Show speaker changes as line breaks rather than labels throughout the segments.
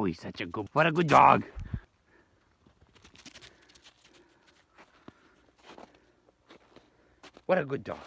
he's such a good, what a good dog. What a good dog.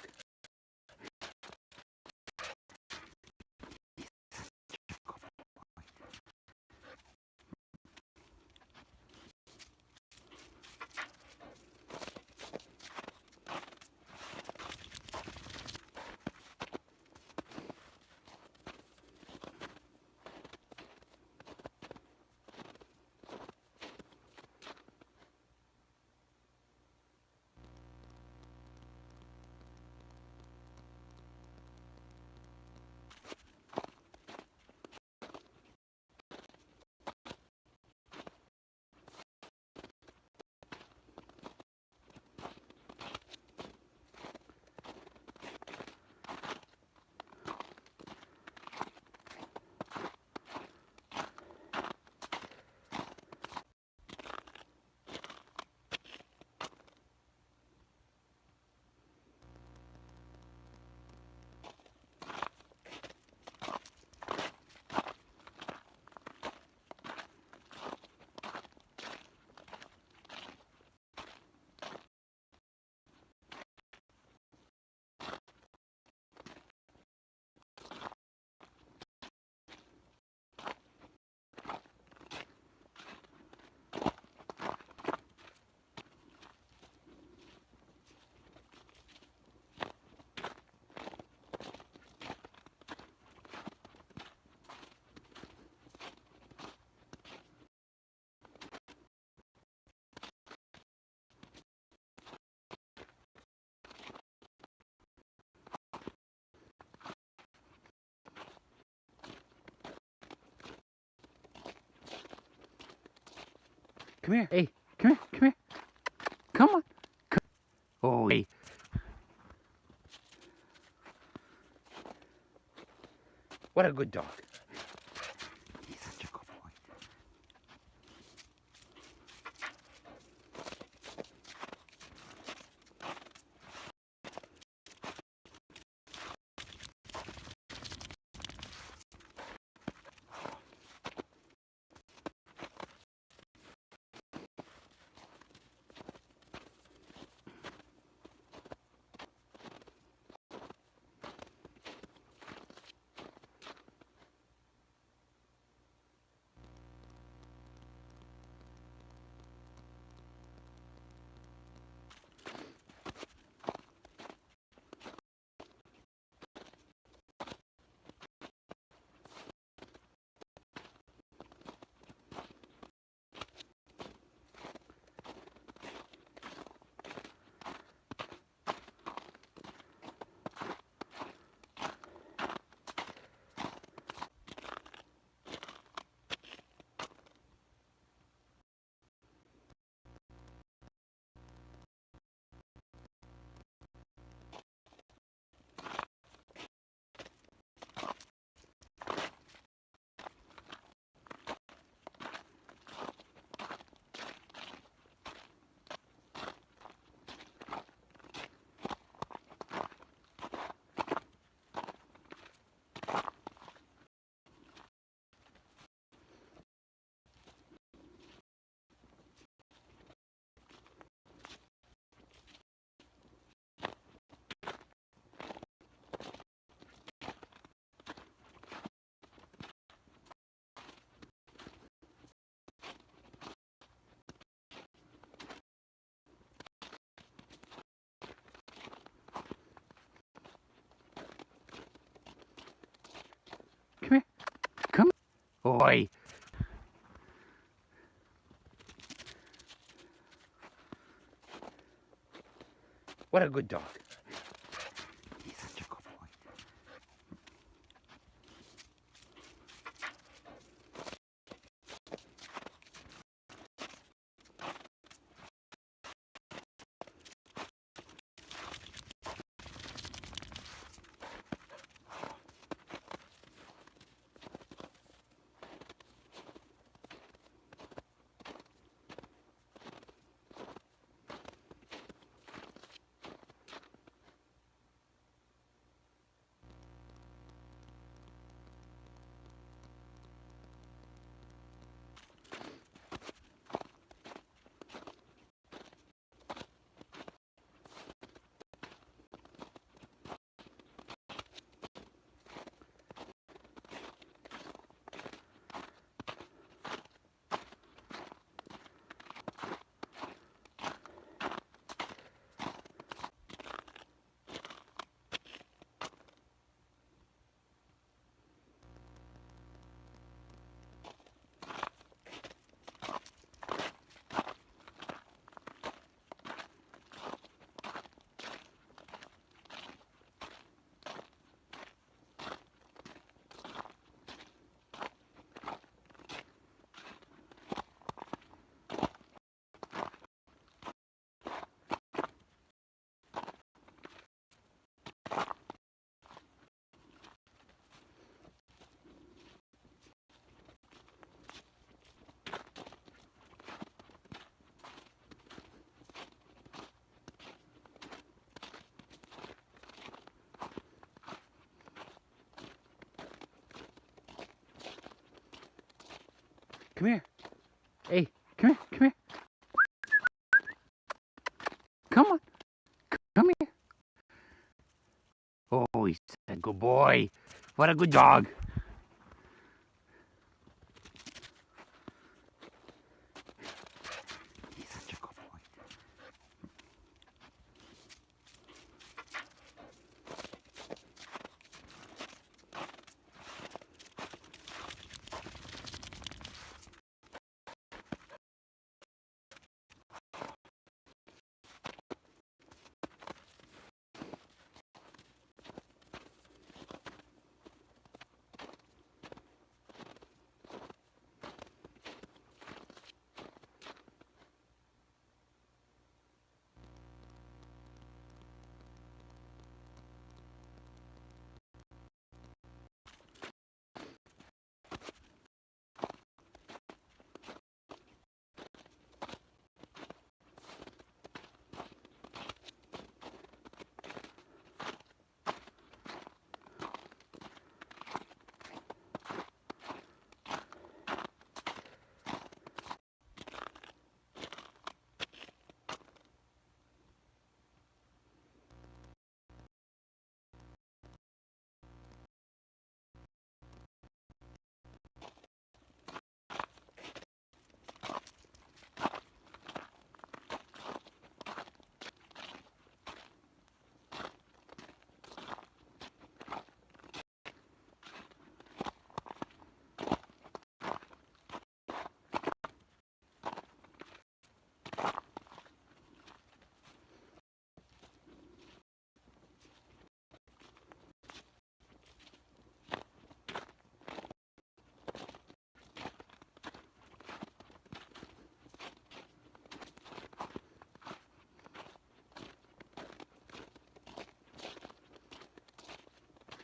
Come here, hey, come here, come here. Come on. Come. Oh, hey. What a good dog. He's such a good boy. Come here. Come. Oi. What a good dog. He's such a good boy. Come here. Hey, come here, come here. Come on, come here. Oh, he's a good boy. What a good dog. He's such a good boy.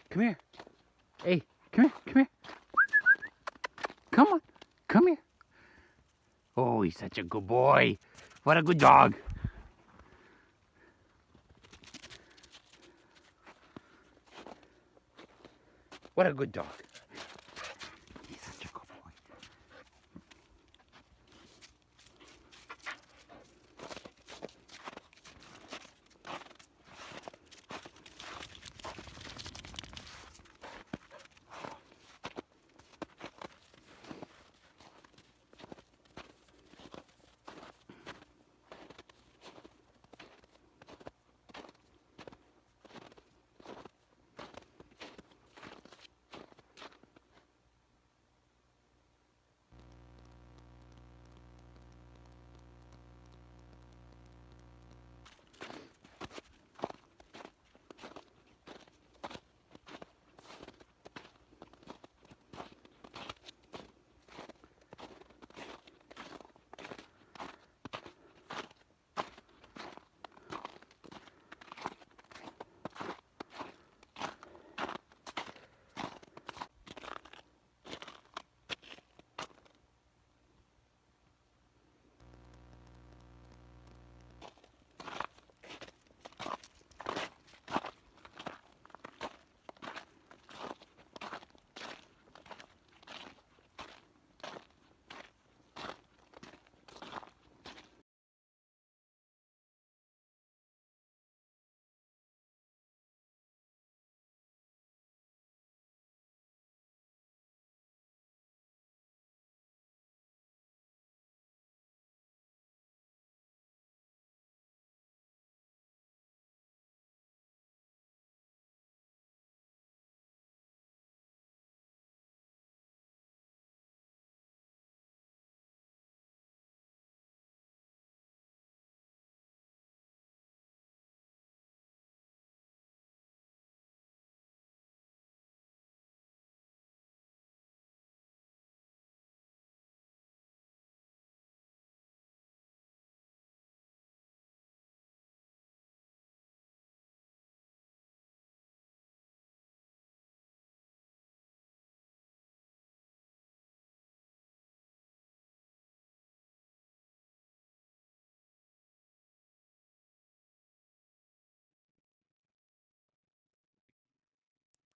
Come here. Hey, come here, come here. Come on, come here. Oh, he's such a good boy. What a good dog. What a good dog. He's such a good boy.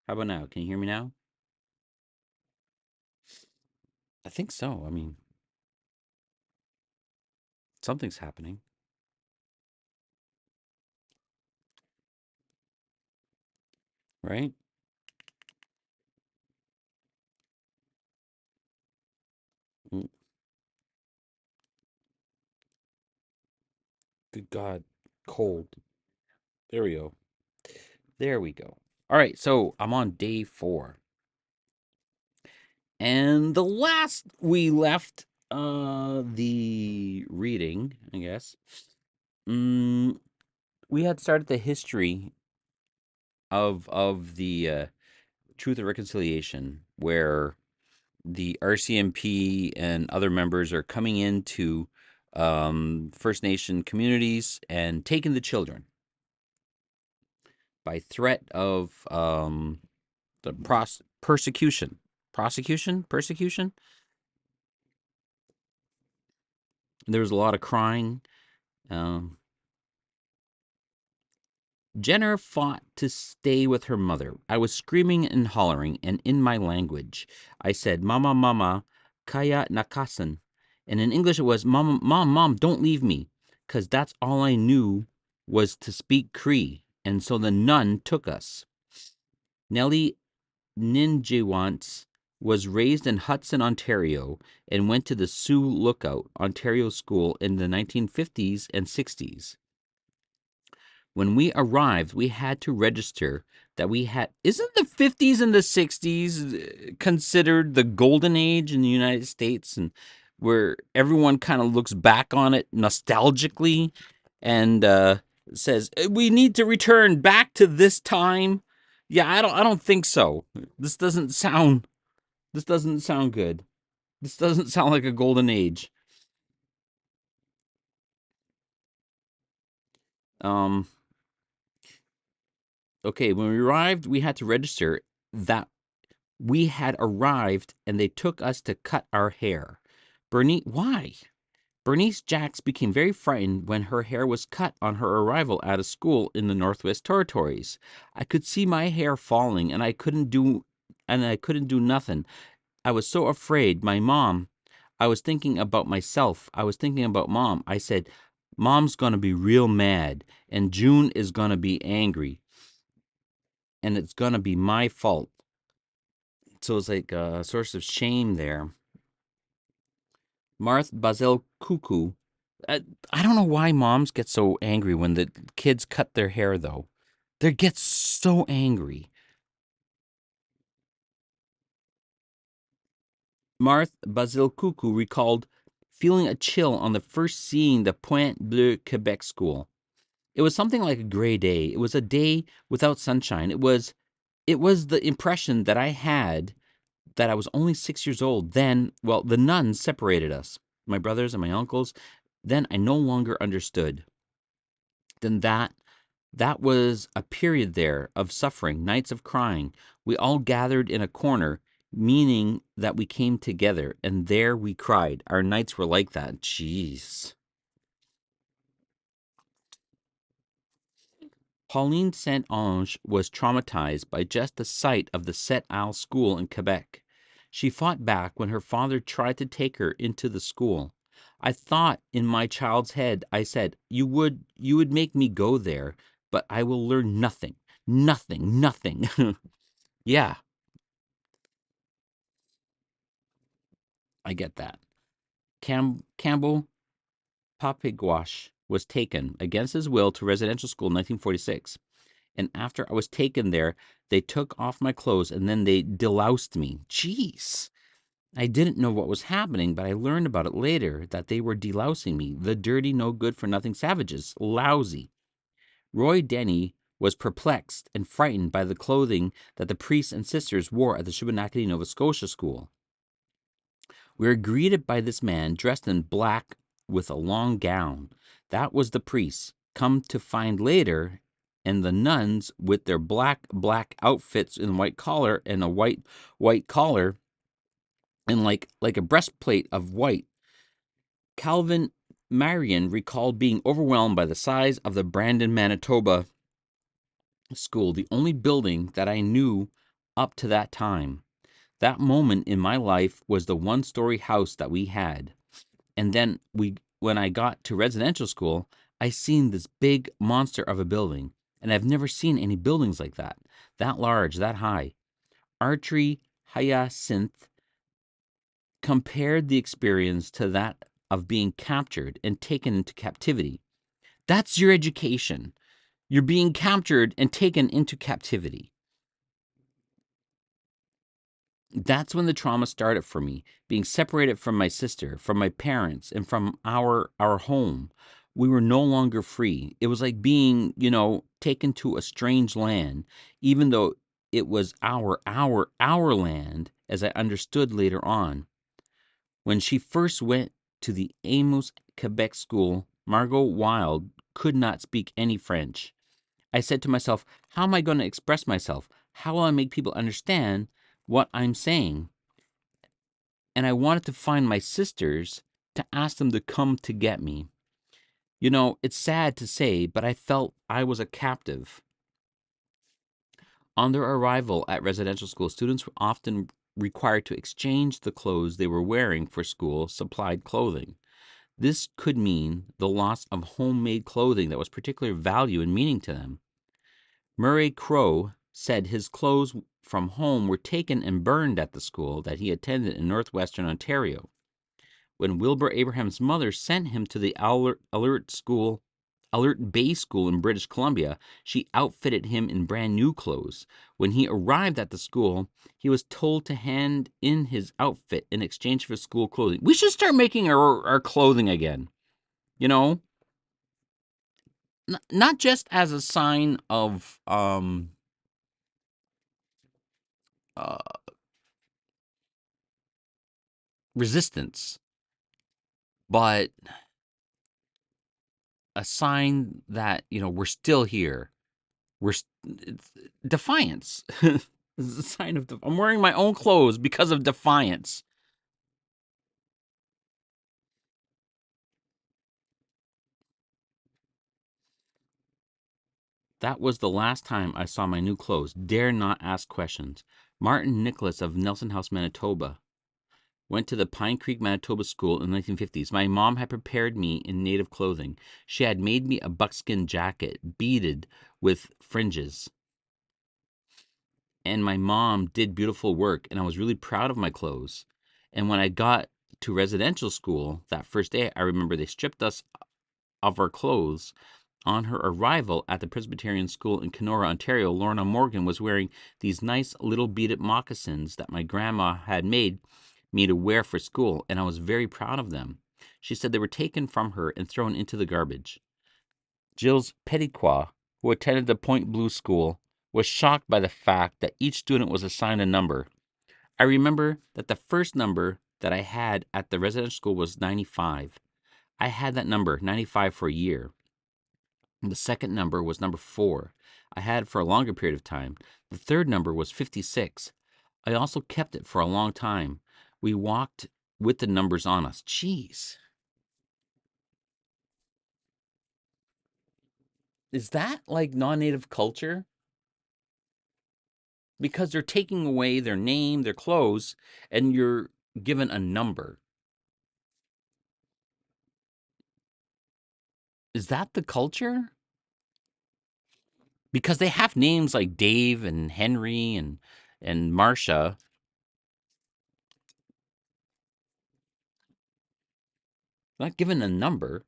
How about now? Can you hear me now? I think so. I mean, Something's happening. Right? Mm, good God. Cold. There we go. There we go. All right, so I'm on day 4. And the last we left the reading, I guess. We had started the history of the Truth and Reconciliation, where the RCMP and other members are coming into First Nation communities and taking the children by threat of the persecution. There was a lot of crying. Um, Jenner fought to stay with her mother. I was screaming and hollering, and in my language, I said, "Mama, mama, kaya nakasan." And in English, it was, "Mom, mom, mom, don't leave me," because that's all I knew was to speak Cree. And so the nun took us. Nellie Ninjewants was raised in Hudson, Ontario, and went to the Sioux Lookout, Ontario school in the 1950s and 60s. When we arrived, we had to register that we had. Isn't the 50s and the 60s considered the golden age in the United States, and where everyone kind of looks back on it nostalgically and says we need to return back to this time? Yeah, I don't think so. This doesn't sound good. This doesn't sound like a golden age. Um okay, when we arrived, we had to register that we had arrived and they took us to cut our hair. Why? Bernice Jacks became very frightened when her hair was cut on her arrival at a school in the Northwest Territories. I could see my hair falling and I couldn't do nothing. I was so afraid. I was thinking about myself. I was thinking about Mom. I said, "Mom's going to be real mad and June is going to be angry and it's going to be my fault." So it's like a source of shame there. Marth Basil Cuckoo. Uh, I don't know why moms get so angry when the kids cut their hair, though. They get so angry. Marth Basil Cuckoo recalled feeling a chill on the first seeing the Pointe Bleue Quebec school. It was something like a gray day. It was a day without sunshine. It was the impression that I had that I was only 6 years old. Then, well, the nuns separated us, my brothers and my uncles. Then I no longer understood. Then that was a period there of suffering, nights of crying. We all gathered in a corner, meaning that we came together, and there we cried. Our nights were like that. Jeez. Pauline Saint Ange was traumatized by just the sight of the Set Al school in Quebec. She fought back when her father tried to take her into the school. I thought in my child's head, I said, you would make me go there, but I will learn nothing. Nothing, nothing. Yeah, I get that. Campbell Papigwash was taken against his will to residential school in 1946. And after I was taken there, they took off my clothes and then they deloused me. Jeez. I didn't know what was happening, but I learned about it later that they were delousing me. The dirty, no good for nothing savages. Lousy. Roy Denny was perplexed and frightened by the clothing that the priests and sisters wore at the Shubenacadie, Nova Scotia school. We were greeted by this man dressed in black with a long gown. That was the priest, come to find later, and the nuns with their black outfits in white collar and a white collar and like a breastplate of white. Calvin Marion recalled being overwhelmed by the size of the Brandon, Manitoba school, the only building that I knew up to that time. That moment in my life was the one-story house that we had. And then when I got to residential school, I seen this big monster of a building, and I've never seen any buildings like that large, that high. Archery Hyacinth compared the experience to that of being captured and taken into captivity. That's your education. You're being captured and taken into captivity. That's when the trauma started for me, being separated from my sister, from my parents, and from our home. We were no longer free. It was like being, taken to a strange land, even though it was our land, as I understood later on. When she first went to the Amos, Quebec school, Margot Wild could not speak any French. I said to myself, how am I going to express myself? How will I make people understand what I'm saying? And I wanted to find my sisters to ask them to come to get me. It's sad to say, but I felt I was a captive. On their arrival at residential school, students were often required to exchange the clothes they were wearing for school supplied clothing. This could mean the loss of homemade clothing that was particular value and meaning to them. Murray Crowe said his clothes from home were taken and burned at the school that he attended in northwestern Ontario. When Wilbur Abraham's mother sent him to the Alert Bay School in British Columbia, she outfitted him in brand new clothes. When he arrived at the school, he was told to hand in his outfit in exchange for school clothing. We should start making our clothing again, not just as a sign of uh, resistance, but a sign that we're still here. It's defiance. It's a sign of I'm wearing my own clothes because of defiance. That was the last time I saw my new clothes. Dare not ask questions. Martin Nicholas of Nelson House, Manitoba, went to the Pine Creek, Manitoba school in the 1950s. My mom had prepared me in native clothing. She had made me a buckskin jacket, beaded with fringes. And my mom did beautiful work, and I was really proud of my clothes. And when I got to residential school that first day, I remember they stripped us of our clothes. On her arrival at the Presbyterian school in Kenora, Ontario, Lorna Morgan was wearing these nice little beaded moccasins that my grandma had made me to wear for school, and I was very proud of them. She said they were taken from her and thrown into the garbage. Gilles Petitquois, who attended the Point Blue School, was shocked by the fact that each student was assigned a number. I remember that the first number that I had at the residential school was 95. I had that number, 95, for a year. The second number was number 4. I had it for a longer period of time. The third number was 56. I also kept it for a long time. We walked with the numbers on us. Jeez. Is that like non-native culture? Because they're taking away their name, their clothes, and you're given a number. Is that the culture? Because they have names like Dave and Henry and Marcia. Not given a number.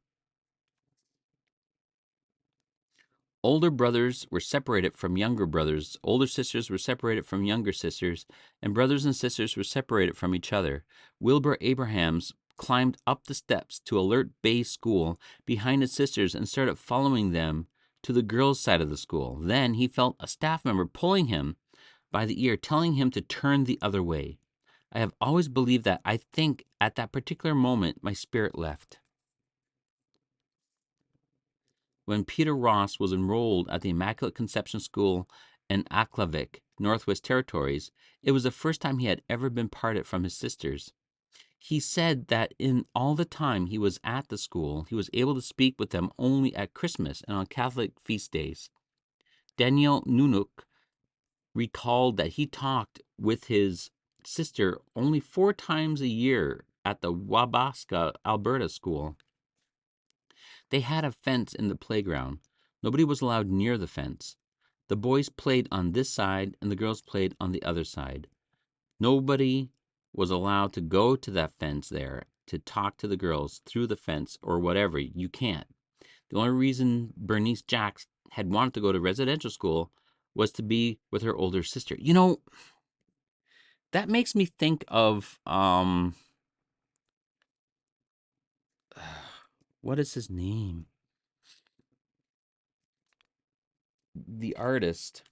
Older brothers were separated from younger brothers. Older sisters were separated from younger sisters, and brothers and sisters were separated from each other. Wilbur Abrahams climbed up the steps to Alert Bay School behind his sisters and started following them to the girls' side of the school. Then he felt a staff member pulling him by the ear, telling him to turn the other way. I have always believed that. I think at that particular moment, my spirit left. When Peter Ross was enrolled at the Immaculate Conception School in Aklavik, Northwest Territories, it was the first time he had ever been parted from his sisters. He said that in all the time he was at the school, he was able to speak with them only at Christmas and on Catholic feast days. Daniel Nunuk recalled that he talked with his sister only 4 times a year at the Wabaska, Alberta school. They had a fence in the playground. Nobody was allowed near the fence. The boys played on this side and the girls played on the other side. Nobody was allowed to go to that fence there to talk to the girls through the fence or whatever. You can't. The only reason Bernice Jacks had wanted to go to residential school was to be with her older sister. That makes me think of what is his name? The artist.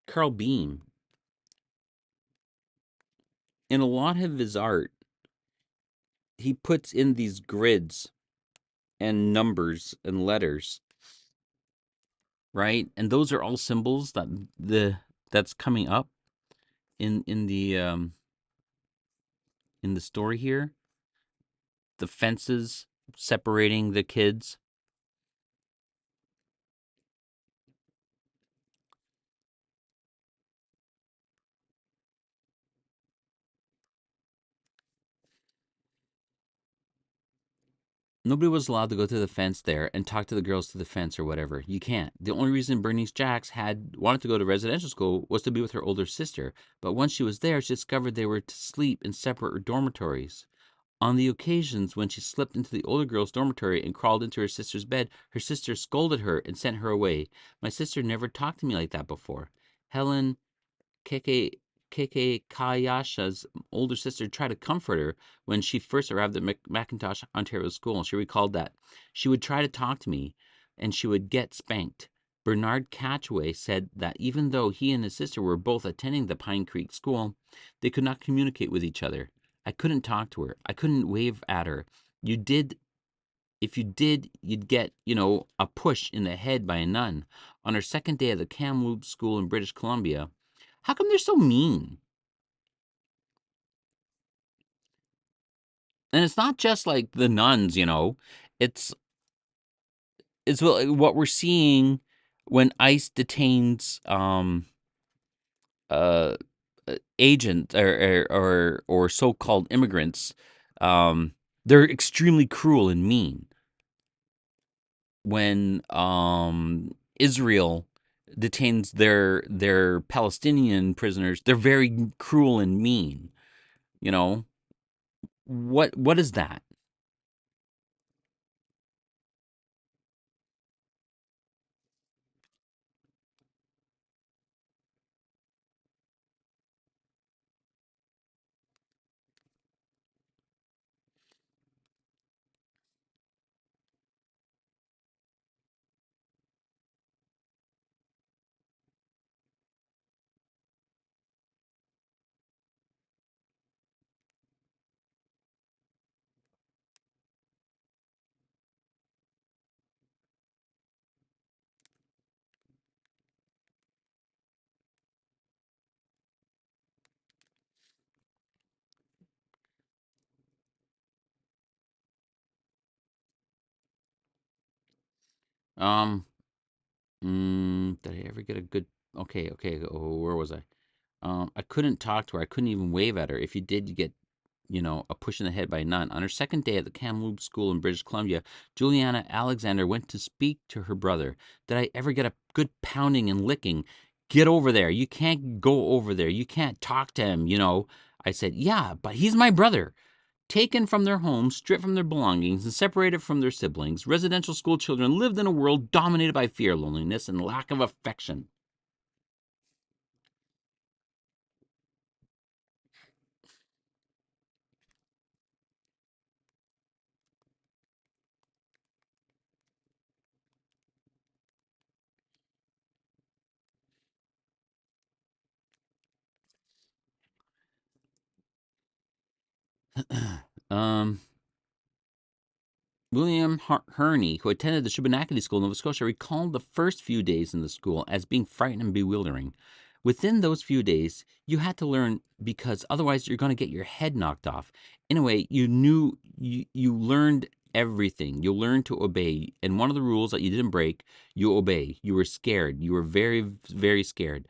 Carl Beam. In a lot of his art, he puts in these grids and numbers and letters, right? And those are all symbols that's coming up in the story here. The fences separating the kids. Nobody was allowed to go to the fence there and talk to the girls through the fence or whatever. You can't. The only reason Bernice Jacks had wanted to go to residential school was to be with her older sister. But once she was there, she discovered they were to sleep in separate dormitories. On the occasions when she slipped into the older girl's dormitory and crawled into her sister's bed, her sister scolded her and sent her away. My sister never talked to me like that before. Helen Keke Kayasha's older sister tried to comfort her when she first arrived at McIntosh, Ontario school. She recalled that she would try to talk to me and she would get spanked. Bernard Catchway said that even though he and his sister were both attending the Pine Creek school, they could not communicate with each other. I couldn't talk to her. I couldn't wave at her. You did If you did, you'd get, a push in the head by a nun. On her second day at the Kamloops School in British Columbia, how come they're so mean? And it's not just like the nuns, It's what we're seeing when ICE detains uh agents or so-called immigrants. They're extremely cruel and mean. When Israel detains their Palestinian prisoners, they're very cruel and mean. You know what is that? Um, did I ever get a good? Okay, okay. Oh, where was I? I couldn't talk to her. I couldn't even wave at her. If you did, you get, a push in the head by a nun. On her second day at the Kamloops School in British Columbia, Juliana Alexander went to speak to her brother. Did I ever get a good pounding and licking? Get over there. You can't go over there. You can't talk to him. I said, yeah, but he's my brother. Taken from their homes, stripped from their belongings, and separated from their siblings, residential school children lived in a world dominated by fear, loneliness, and lack of affection. um, William Herney, who attended the Shubenacadie School in Nova Scotia, recalled the first few days in the school as being frightening and bewildering. Within those few days, you had to learn because otherwise you're going to get your head knocked off. In a way, you learned everything. You'll learn to obey. And one of the rules that you didn't break, you obey. You were scared. You were very, very scared.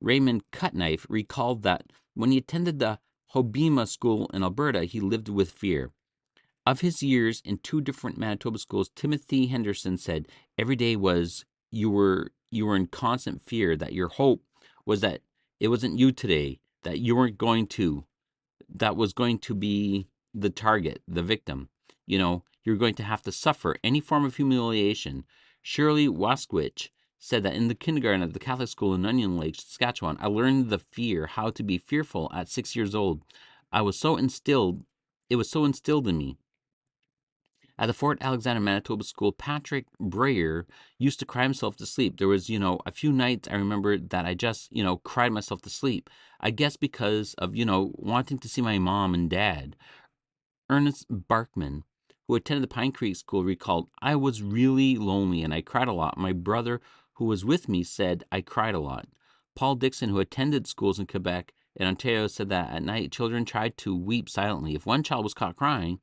Raymond Cutknife recalled that when he attended the Hobbema School in Alberta, he lived with fear. Of his years in 2 different Manitoba schools, Timothy Henderson said every day was you were in constant fear, that your hope was that it wasn't you today, that you weren't going to, that was going to be the target, the victim. You're going to have to suffer any form of humiliation. Shirley Waskewich said that in the kindergarten at the Catholic school in Onion Lake, Saskatchewan, I learned the fear, how to be fearful at 6 years old. It was so instilled in me. At the Fort Alexander, Manitoba school, Patrick Breyer used to cry himself to sleep. There was, a few nights I remember that I just, cried myself to sleep. I guess because of, wanting to see my mom and dad. Ernest Barkman, who attended the Pine Creek School, recalled, I was really lonely and I cried a lot. My brother, who was with me, said I cried a lot. Paul Dixon, who attended schools in Quebec and Ontario, said that at night children tried to weep silently. If one child was caught crying,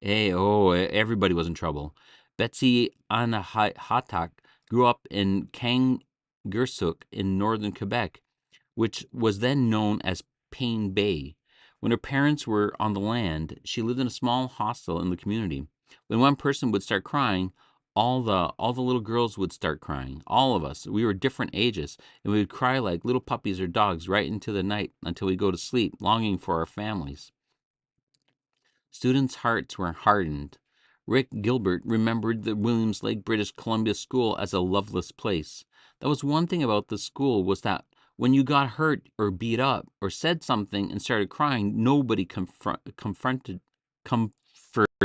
everybody was in trouble. Betsy Anahatak grew up in Kangersuk in northern Quebec, which was then known as Paine Bay. When her parents were on the land, she lived in a small hostel in the community. When one person would start crying, all the little girls would start crying. All of us. We were different ages, and we would cry like little puppies or dogs right into the night until we go to sleep, longing for our families. Students' hearts were hardened. Rick Gilbert remembered the Williams Lake, British Columbia school as a loveless place. That was one thing about the school, was that when you got hurt or beat up or said something and started crying, nobody comforted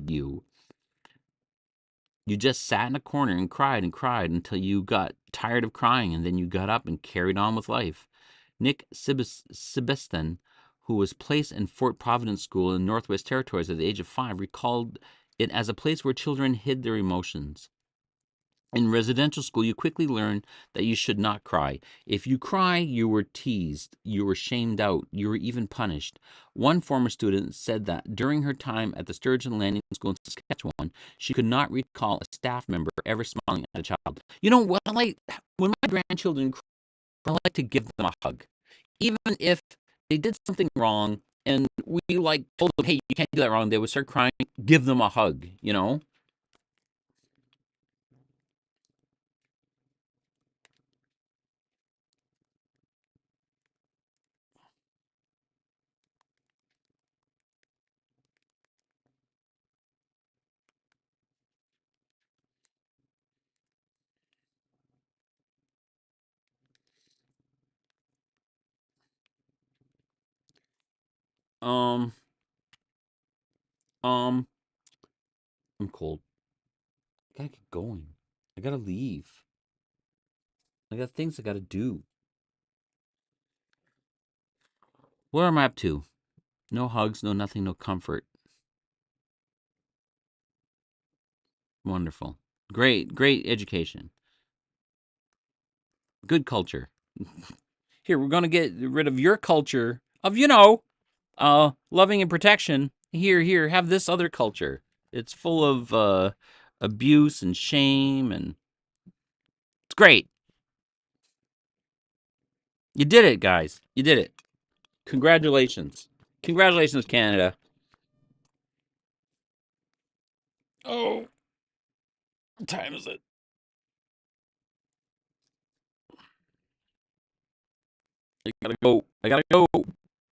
you. You just sat in a corner and cried until you got tired of crying, and then you got up and carried on with life. Nick Sebestin, who was placed in Fort Providence School in Northwest Territories at the age of 5, recalled it as a place where children hid their emotions. In residential school, you quickly learn that you should not cry. If you cry, you were teased, you were shamed out, you were even punished. One former student said that during her time at the Sturgeon Landing School in Saskatchewan, she could not recall a staff member ever smiling at a child. You know what? When my grandchildren cry, I like to give them a hug. Even if they did something wrong and we told them, hey, you can't do that wrong, they would start crying, give them a hug. Um, um, I'm cold. I gotta get going. I gotta leave. I got things I gotta do. What am I up to? No hugs, no nothing, no comfort. Wonderful. Great education. Good culture. Here, we're gonna get rid of your culture of, loving and protection. Here, have this other culture. It's full of abuse and shame, and it's great. You did it, guys. You did it. Congratulations. Congratulations, Canada. Oh, what time is it? I gotta go.